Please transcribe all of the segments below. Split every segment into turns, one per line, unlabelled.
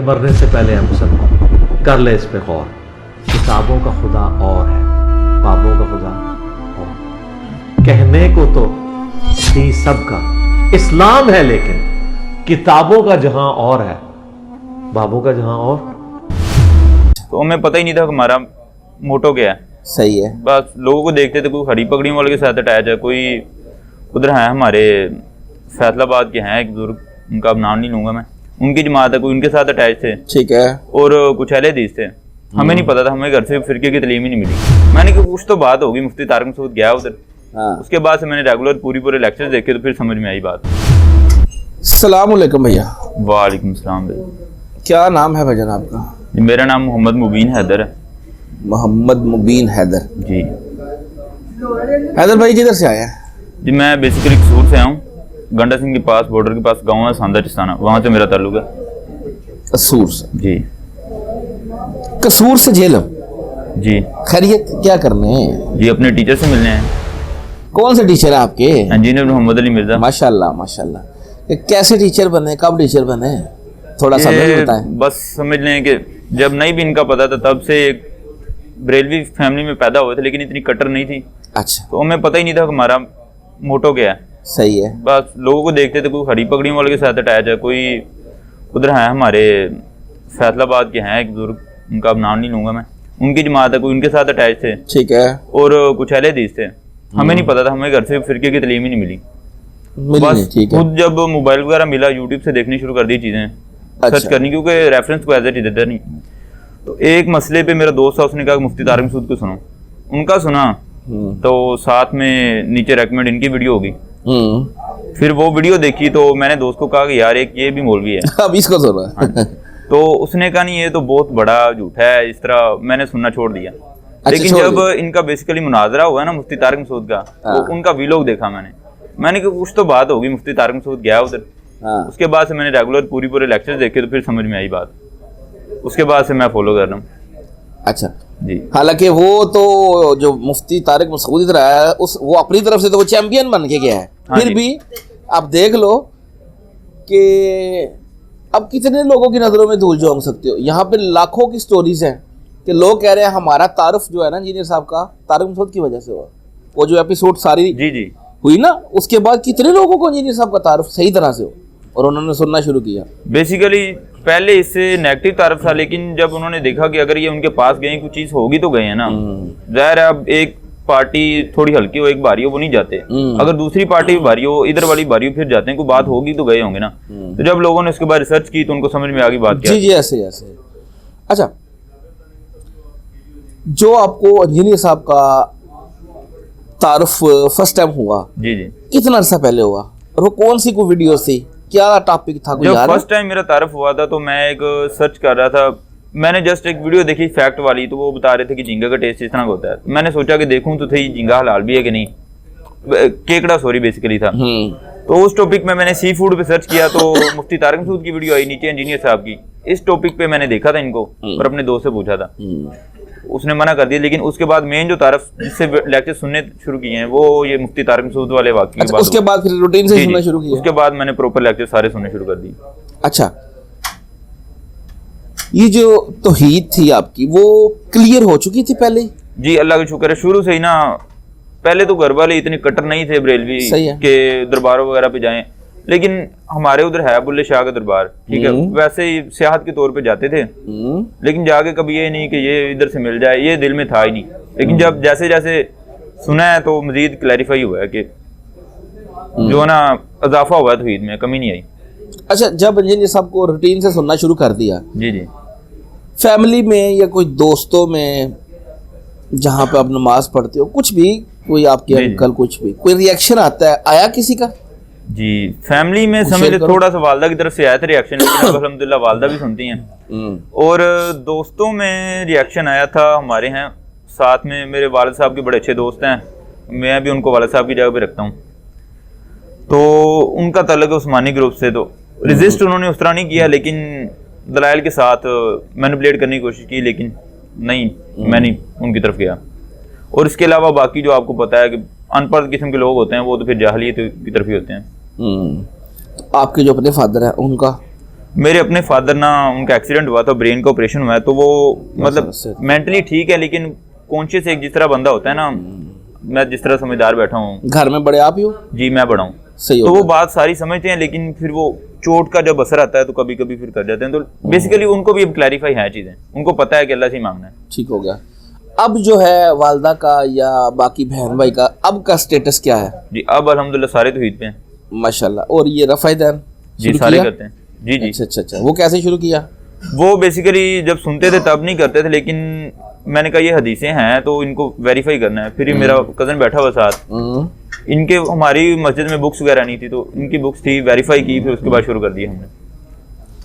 मरने से पहले हम सब कर ले इस पे गौर। किताबों का खुदा और है, बाबों का खुदा और। कहने को तो सी सबका इस्लाम है, लेकिन किताबों का जहां और है, बाबों का जहां और।
तो हमें पता ही नहीं था कि हमारा मोटो क्या है।
सही है।
बस लोगों को देखते थे, कोई हरी पगड़ी वाले के साथ अटैच है, कोई उधर है हमारे फैसलाबाद के हैं एक बुजुर्ग, उनका अब नाम नहीं लूंगा मैं, उनकी जमात है, कोई उनके साथ अटैच थे।
ठीक है।
और कुछ अहले हदीस थे। हमें नहीं पता था, हमें घर से फिरके की तलीम ही नहीं मिली। मैंने कहा कुछ तो बात होगी, मुफ्ती तारिक मसूद गया उधर।
हाँ।
उसके बाद से मैंने रेगुलर पूरे लेक्चर देखे, तो फिर समझ में आई बात।
अस्सलाम वालेकुम भैया।
वालेकुम सलाम भाई।
क्या नाम है भाईजान आपका?
जी, मेरा नाम मोहम्मद मुबीन हैदर है।
मोहम्मद मुबीन हैदर
जी।
हैदर भाई किधर से आए हैं?
जी मैं बेसिकली कसूर से आया हूँ, गंडा सिंह के पास, बॉर्डर के पास गाँव है सांदा चिस्ताना, वहाँ से मेरा ताल्लुक है।
कसूर से?
जी।
कसूर से झेलम?
जी।
खैरियत, क्या करने हैं?
जी अपने टीचर से मिलने हैं।
कौन से टीचर है आपके?
इंजीनियर मोहम्मद अली मिर्जा।
माशाल्लाह माशाल्लाह। कैसे टीचर बने, कब टीचर बने, थोड़ा सा बताएं।
बस समझ लें कि जब नहीं भी इनका पता था, तब से एक बरेलवी फैमिली में पैदा हुए थे, लेकिन इतनी कट्टर नहीं थी।
अच्छा।
तो हमें पता ही नहीं था कि हमारा मोटो क्या है।
सही है।
बस लोगों को देखते थे, कोई हरी पगड़ी वाले के साथ अटैच है, कोई उधर है हमारे फैसलाबाद के हैं एक बुजुर्ग, उनका अब नाम नहीं लूंगा मैं, उनकी जमात है, कोई उनके साथ अटैच थे।
ठीक है।
और कुछ अहले हदीस थे। हमें नहीं पता था, हमें घर से फिरके की तलीम ही नहीं मिली। बस
ठीक है।
खुद जब मोबाइल वगैरह मिला, यूट्यूब से देखनी शुरू कर दी चीज़ें, सर्च करनी, क्योंकि रेफरेंस को एज देता नहीं। तो एक मसले पे मेरा दोस्त था, उसने कहा मुफ्ती तारिक मसूद को सुनो। उनका सुना तो साथ में नीचे रेकमेंड इनकी वीडियो होगी। फिर वो वीडियो देखी तो मैंने दोस्त को कहा कि यार एक ये भी मौलवी है।
अब इसको सुना।
हाँ। तो उसने कहा नहीं ये तो बहुत बड़ा झूठ है, इस तरह मैंने सुनना छोड़ दिया। लेकिन जब इनका बेसिकली मुनाजरा हुआ ना मुफ्ती तारिक मसूद का, तो उनका वीलॉग देखा मैंने कहा कुछ तो बात होगी, मुफ्ती तारिक मसूद गया उधर। उसके बाद से मैंने रेगुलर पूरे लेक्चर देखे, तो फिर समझ में आई बात। उसके बाद से मैं फॉलो कर रहा हूँ।
अच्छा
जी।
हालांकि वो तो जो मुफ्ती तारिक मसूद इधर आया है, वो अपनी तरफ से तो वो चैंपियन बन के गया है।
हाँ
फिर भी आप देख लो कि अब कितने लोगों की नजरों में धूल झोंक सकते हो। यहाँ पे लाखों की स्टोरीज हैं कि लोग कह रहे हैं हमारा तारुफ जो है ना इंजीनियर साहब का, तारिक मसूद की वजह से हुआ। वो जो एपिसोड सारी
जी
हुई ना, उसके बाद कितने लोगों को इंजीनियर साहब का तारुफ सही तरह से हो और उन्होंने सुनना शुरू किया।
बेसिकली पहले इससे नेगेटिव तारफ था, लेकिन जब उन्होंने देखा कि अगर ये उनके पास गए, कुछ चीज होगी तो गए हैं ना। जाहिर है अब एक पार्टी थोड़ी हल्की हो, एक भारी हो, वो नहीं जाते। अगर दूसरी पार्टी भारी हो, इधर वाली भारी हो, फिर जाते हैं। कोई बात होगी तो गए होंगे ना। तो जब लोगों ने उसके बाद रिसर्च की तो उनको समझ में आ गई बात क्या है।
जी ऐसे। अच्छा, जो आपको इंजीनियर साहब का तारुफ फर्स्ट टाइम हुआ,
जी
कितना अर्सा पहले हुआ और वो कौन सी कोई वीडियो थी, क्या टॉपिक था?
जब फर्स्ट टाइम मेरा तारुफ हुआ था तो मैं एक सर्च कर रहा था, मैंने जस्ट एक वीडियो देखी फैक्ट वाली, तो वो बता रहे थे कि झींगा का टेस्ट इस तरह का होता है। मैंने सोचा कि देखूं तो सही झींगा हलाल भी है कि नहीं, केकड़ा सॉरी बेसिकली था। तो उस टॉपिक में मैंने सी फूड पे सर्च किया तो मुफ्ती तारिक मसूद की वीडियो आई नीचे, इंजीनियर साहब की। इस टॉपिक पे मैंने देखा था इनको और अपने दोस्त से पूछा था, उसने मना कर दिया। लेकिन उसके बाद मेन जो तारफ जिससे लेक्चर सुनने शुरू किए हैं वो ये मुफ्ती तारिक मसूद वाले वाकये के बाद।
उसके बाद फिर रूटीन से सुनना शुरू किया?
उसके बाद मैंने प्रॉपर लेक्चर सारे सुनने शुरू कर दिए।
अच्छा, ये जो तौहीद थी आपकी वो क्लियर हो चुकी थी पहले?
जी अल्लाह का शुक्र है, शुरू से ही ना। पहले तो घर वाले इतने कट्टर नहीं थे बरेलवी के दरबारों वगैरह पे जाएं, लेकिन हमारे उधर है बुल्ले शाह का दरबार, ठीक है, वैसे ही सियाहत के तौर पे जाते थे। लेकिन जाके कभी ये नहीं कि ये इधर से मिल जाए, ये दिल में था ही नहीं। लेकिन जब जैसे जैसे सुना है तो मजीद क्लैरिफाई हुआ है कि जो ना इजाफा हुआ है तौहीद में, कमी नहीं आई।
अच्छा, जब इंजीनियर साहब को रूटीन से सुनना शुरू कर दिया,
जी
फैमिली में या कोई दोस्तों में जहाँ पे आप नमाज पढ़ते हो, कुछ भी, कोई आपके अंकल, कुछ भी कोई रिएक्शन आता है, आया किसी का?
जी फैमिली में समझ ले थोड़ा सा वालदा की तरफ से आया था रिएक्शन, लेकिन अल्हम्दुलिल्लाह वालदा भी सुनती हैं। और दोस्तों में रिएक्शन आया था हमारे हैं साथ में, मेरे वालिद साहब के बड़े अच्छे दोस्त हैं, मैं भी उनको वालिद साहब की जगह पे रखता हूँ। तो उनका तल्लुक उस्मानी ग्रुप से, तो रेजिस्ट उन्होंने उस तरह नहीं किया, लेकिन दलाइल के साथ मैनिपुलेट करने की कोशिश की, लेकिन नहीं, मैं नहीं उनकी तरफ गया। और इसके अलावा बाकी जो आपको पता है कि अनपढ़ किस्म के लोग होते हैं, वो तो फिर जाहलियत की तरफ ही होते हैं।
आपके जो अपने फादर हैं उनका?
मेरे अपने फादर ना, उनका एक्सीडेंट हुआ था, ब्रेन का ऑपरेशन हुआ है, तो वो मतलब मेंटली ठीक है, लेकिन कॉन्शियस एक जिस तरह बंदा होता है ना, मैं जिस तरह समझदार बैठा हूँ।
घर में बड़े आप ही हो?
जी मैं बड़ा हूँ।
सही
तो वो बात सारी समझते हैं, लेकिन फिर वो चोट का जब असर आता है तो कभी कभी फिर कर जाते हैं। तो बेसिकली उनको भी अब क्लैरिफाई है चीजें, उनको पता है कि अल्लाह से ही मांगना है।
ठीक हो गया। अब जो है वालदा का या बाकी बहन भाई का अब का स्टेटस क्या है?
जी अब अल्हम्दुलिल्लाह सारे तो ईद पे हैं
माशाल्लाह। और ये रफ़ाइदैन
जी सारे करते हैं। जी जी।
अच्छा, वो कैसे शुरू किया?
वो बेसिकली जब सुनते थे तब नहीं करते थे, लेकिन मैंने कहा ये हदीसें हैं तो इनको वेरीफाई करना है। फिर मेरा कजन बैठा हुआ साथ, इनके हमारी मस्जिद में बुक्स वगैरह नहीं थी, तो इनकी बुक्स थी, वेरीफाई की, फिर उसके बाद शुरू कर दिया हमने।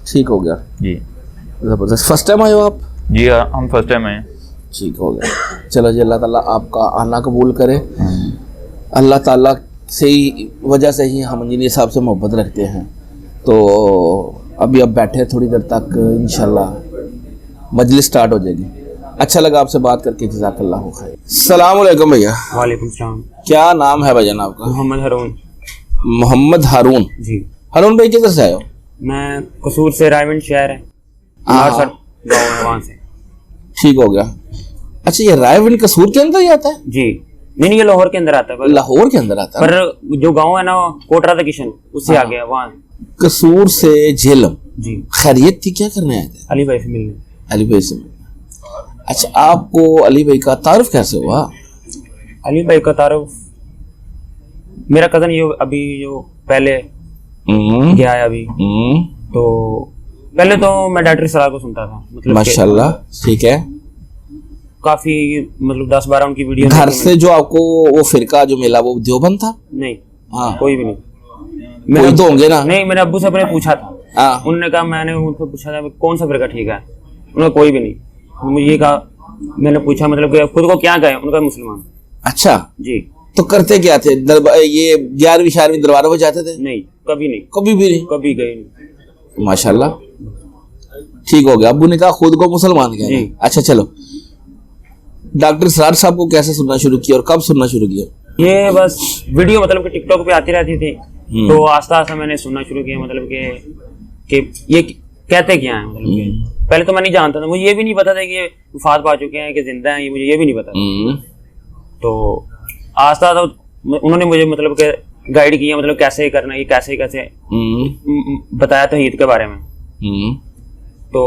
ठीक हो गया
जी।
जबरदस्त। फर्स्ट टाइम आए हो आप?
जी हाँ, हम फर्स्ट टाइम आए। ठीक
हो गया। चलो जी, अल्लाह ताला आपका आना कबूल करे। अल्लाह ताला से ही वजह से ही हम इंजीनियर साहब से मोहब्बत रखते हैं। तो अभी अब बैठे थोड़ी देर तक, इंशाल्लाह मजलिस स्टार्ट हो जाएगी। अच्छा लगा आपसे बात करके, जज़ाकल्लाहु खैर। अस्सलाम वालेकुम भैया।
वालेकुम सलाम।
क्या नाम है भाईजान आपका?
मोहम्मद हारून।
मोहम्मद हारून जी। हारून भाई किधर से आए हो?
मैं कसूर से, रायविंड शहर है, गाँव है वहाँ से।
ठीक हो गया। अच्छा, ये रायविंड कसूर के अंदर ही आता है?
जी नहीं, ये लाहौर के अंदर आता है।
लाहौर के अंदर आता है,
पर जो गांव है ना कोटरा था किशन, उससे आ गया वहाँ।
कसूर से झेलम
जी।
खैरियत थी, क्या करने आए थे?
अली भाई से मिलने।
अली भाई से मिलने। अच्छा, आपको अली भाई का तारुफ कैसे हुआ?
अली भाई का तारुफ, मेरा कजन ये अभी जो पहले गया है अभी, तो पहले तो मैं डॉक्टर सलाह को सुनता था, मतलब
माशाल्लाह। ठीक है।
काफी मतलब 10-12 उनकी वीडियो।
घर से जो आपको वो फिरका जो मिला वो देवबंद था?
नहीं।
हाँ।
कोई भी नहीं।
कोई तो होंगे ना?
नहीं, मैंने अब्बू से अपने पूछा था।
हाँ।
उन्होंने कहा, मैंने उनसे पूछा था कौन सा फिरका ठीक है, उन्होंने कोई भी नहीं। मुझे ये कहा, मैंने पूछा मतलब कि खुद को क्या कहे, उनका मुसलमान।
अच्छा
जी।
तो करते क्या थे? ये 11वीं 12वीं दरबारों में जाते थे?
नहीं, कभी नहीं।
कभी भी नहीं?
कभी गए नहीं।
माशाल्लाह। ठीक हो गया। अब्बू ने कहा खुद को मुसलमान कहना। अच्छा चलो, डॉक्टर सरार साहब को कैसे सुनना शुरू किया और कब सुनना शुरू किया?
ये बस वीडियो मतलब कि टिकटॉक पे आती रहती थी, तो आस्ता आस्ता मैंने सुनना शुरू किया। मतलब कि ये कहते क्या है, मतलब कि पहले तो मैं नहीं जानता था, मुझे ये भी नहीं पता था कि ये वफात पा चुके हैं कि जिंदा हैं, ये मुझे ये भी नहीं पता था। तो आस्ता आस्ता उन्होंने मुझे मतलब कि गाइड किया, मतलब कैसे करना, ये कैसे कैसे बताया तौहीद के बारे में। तो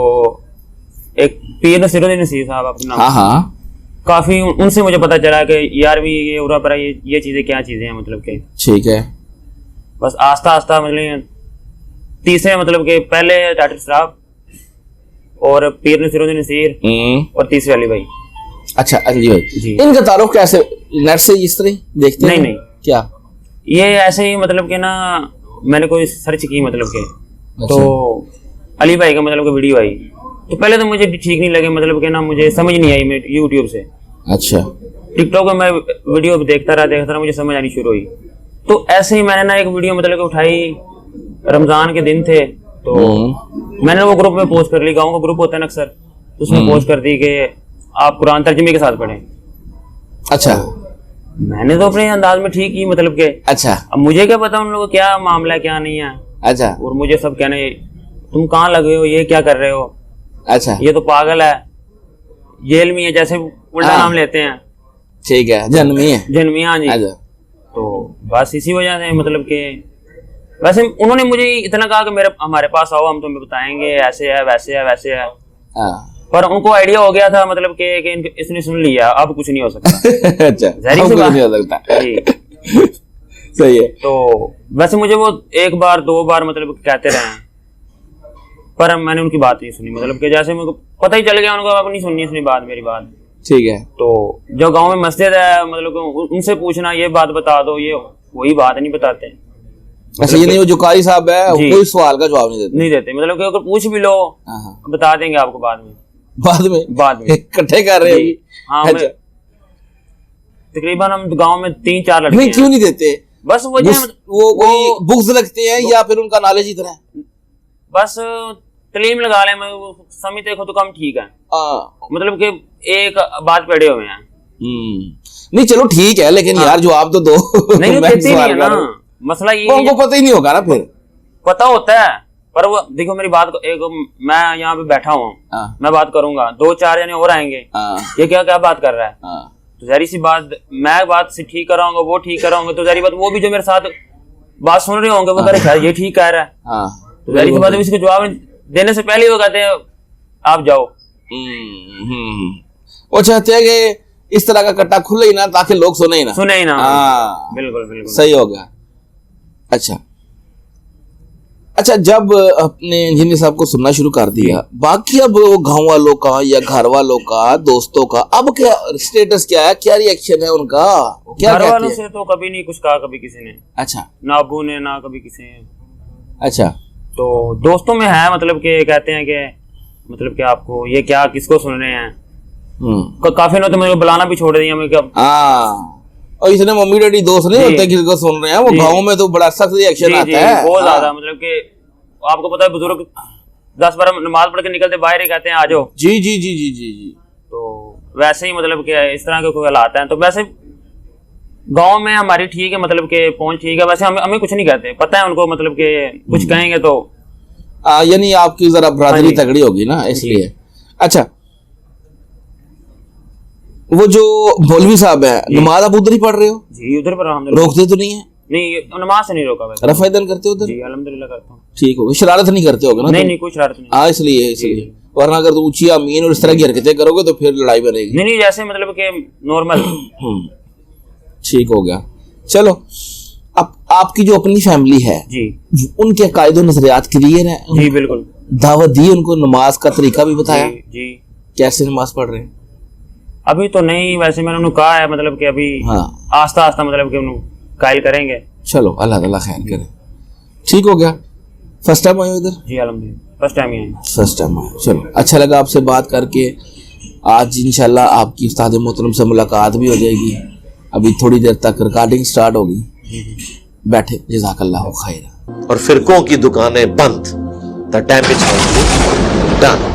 एक पीर नसीरुद्दीन नसीर साहब अपना, हाँ, काफी उनसे मुझे पता चला कि यार भी ये उरा पर ये चीजें क्या चीजें हैं, मतलब के। ठीक है। बस आस्ता आस्ता मतलब तीसरे मतलब के पहले डॉक्टर साहब और पीर नसीरुद्दीन नसीर और तीसरे अली भाई। अच्छा, अली भाई जी। इनका तारुफ कैसे? नेट से इस तरह देखते हैं? नहीं क्या, ये ऐसे ही मतलब के ना, मैंने कोई सर्च की मतलब के। अच्छा। तो अली भाई का मतलब कि वीडियो आई, तो पहले तो मुझे ठीक नहीं लगे, मतलब कि ना मुझे समझ नहीं आई मैं यूट्यूब से। अच्छा। टिकटॉक में मैं वीडियो देखता रहा, मुझे समझ आनी शुरू हुई। तो ऐसे ही मैंने ना एक वीडियो मतलब कि उठाई, रमजान के दिन थे, तो मैंने वो ग्रुप में पोस्ट कर ली, गाँव का ग्रुप होता है ना अक्सर, तो उसमें पोस्ट कर दी कि आप कुरान तर्जुमे के साथ पढ़ें। अच्छा। मैंने तो अपने अंदाज में ठीक ही मतलब के। अच्छा। अब मुझे क्या पता उन लोगों को क्या मामला है क्या नहीं है। अच्छा। और मुझे सब कहने, तुम कहाँ लगे हो, ये क्या कर रहे हो। अच्छा। ये तो पागल है, जेल में है, जैसे उल्टा नाम लेते हैं। ठीक है, जन्मी है। जन्मी, हाँ जी। अच्छा। तो बस इसी वजह से मतलब कि वैसे उन्होंने मुझे इतना कहा कि हमारे पास आओ, हम तुम्हें बताएंगे, ऐसे है वैसे है वैसे है। पर उनको आइडिया हो गया था मतलब कि इसने सुन लिया, अब कुछ नहीं हो सकता। अच्छा, कुछ नहीं हो सकता। जी। सही है। तो वैसे मुझे वो एक बार 2 बार मतलब कहते रहे, पर मैंने उनकी बात नहीं सुनी, मतलब कि जैसे मुझे पता ही चल गया उनको, अब नहीं सुननी सुनी बात मेरी बात। ठीक है। तो जो गांव में मस्जिद है, मतलब उनसे पूछना, ये बात बता दो, ये वही बात नहीं बताते। अच्छा, ये नहीं, वो जो कारी साहब है कोई सवाल का जवाब नहीं देते, मतलब कि अगर पूछ भी लो बता देंगे आपको बाद में इकट्ठे कर रहे हैं। हाँ। अच्छा। तकरीबन हम गांव में 3-4 लड़के हैं। क्यों नहीं देते? बस वो कोई बुक्स लगते हैं या फिर उनका नॉलेज इतना है, बस तलीम लगा ले, समझते खुद को हम ठीक है, मतलब कि एक बात पढ़े हुए हैं। नहीं चलो ठीक है, लेकिन यार जवाब तो दो। नहीं देते नहीं है ना, मसला ये उनको पता ही नहीं होगा ना, फिर पता होता है पर वो देखो मेरी बात एक, मैं यहाँ पे बैठा हूँ,
हाँ।
मैं बात करूंगा, 2-4 जने और आएंगे,
हाँ।
ये क्या क्या बात कर रहा है,
हाँ।
तो जारी सी बात, मैं बात से ठीक कर रहा हूँ, वो ठीक कर रहा हूँ, तो जारी बात वो भी जो मेरे साथ बात सुन रहे होंगे वो कह रहे ये ठीक कह रहा है,
हाँ।
तो जारी सी बात है, इसको जवाब देने से पहले वो कहते हैं आप जाओ।
वो चाहते हैं कि इस तरह का कट्टा खुले ही ना, ताकि लोग सुने ही ना। हाँ,
बिल्कुल बिल्कुल
सही हो गया। अच्छा, जब अपने इंजीनियर साहब को सुनना शुरू कर दिया, बाकी अब वो गांव वालों का या घर वालों का, दोस्तों का, अब क्या स्टेटस, क्या है, क्या रिएक्शन है उनका, क्या
घर
कहते
वालों
हैं?
से तो कभी नहीं कुछ कहा, कभी किसी ने,
अच्छा
ना अबू ने ना कभी किसी ने।
अच्छा।
तो दोस्तों में है, मतलब कि कहते हैं कि मतलब कि आपको ये क्या किसको सुन रहे हैं, काफी ने तो मुझे बुलाना भी छोड़ दिया। मैं क्या,
और इसने मम्मी डैडी दोस्त नहीं होते किसी को सुन रहे हैं, वो गाँव में तो बड़ा सख्त रिएक्शन आता है,
बहुत ज्यादा। मतलब कि आपको पता है बुजुर्ग 10-12 नमाज पढ़ के निकलते बाहर ही कहते हैं आ जाओ।
जी जी जी जी जी जी।
तो वैसे ही मतलब कि इस तरह के कोई हालात हैं। तो वैसे गांव में हमारी ठीक है, मतलब कि पहुंच ठीक है, वैसे हमें कुछ नहीं कहते, पता है उनको, मतलब कि कुछ कहेंगे तो
यानी आपकी जरा बरादरी तगड़ी होगी ना, इसलिए। अच्छा, वो जो मौलवी साहब है, नमाज आप उधर ही पढ़ रहे हो?
जी उधर पर
रोकते तो नहीं है?
नहीं, नमाज से नहीं रोका वैसे।
रफ़ाइदन करते हो उधर?
जी अल्हम्दुलिल्लाह करता हूँ।
ठीक हो, शरारत नहीं करते होगे ना?
नहीं, कोई शरारत नहीं।
इसलिए वरना अगर तुम ऊंची अमीन और इस तरह की हरकतें करोगे तो फिर लड़ाई बनेगी।
नहीं, जैसे मतलब कि नॉर्मल।
ठीक हो गया। चलो, अब आपकी जो अपनी फैमिली है
जी,
उनके कायदे नजरियात क्लियर है?
जी बिल्कुल।
दावत दी उनको, नमाज का तरीका भी बताया?
जी।
कैसे नमाज पढ़ रहे हैं?
अभी तो नहीं, वैसे मैंने उन्हें कहा है, मतलब कि अभी आस्ता आस्ता मतलब कि उन्हें कायल करेंगे।
चलो, अल्लाह ताला खैर करे। ठीक हो गया। फर्स्ट टाइम आए इधर?
जी अल्हम्दुलिल्लाह फर्स्ट टाइम ही आए।
फर्स्ट टाइम आए। चलो, अच्छा लगा आपसे बात करके। आज इंशाल्लाह आपकी उस्ताद मोहतरम से मुलाकात भी हो जाएगी। अभी थोड़ी देर तक रिकॉर्डिंग स्टार्ट होगी। बैठे, जज़ाकल्लाहु खैर।
और फिरकों की दुकानें बंद, द डैमेज डन।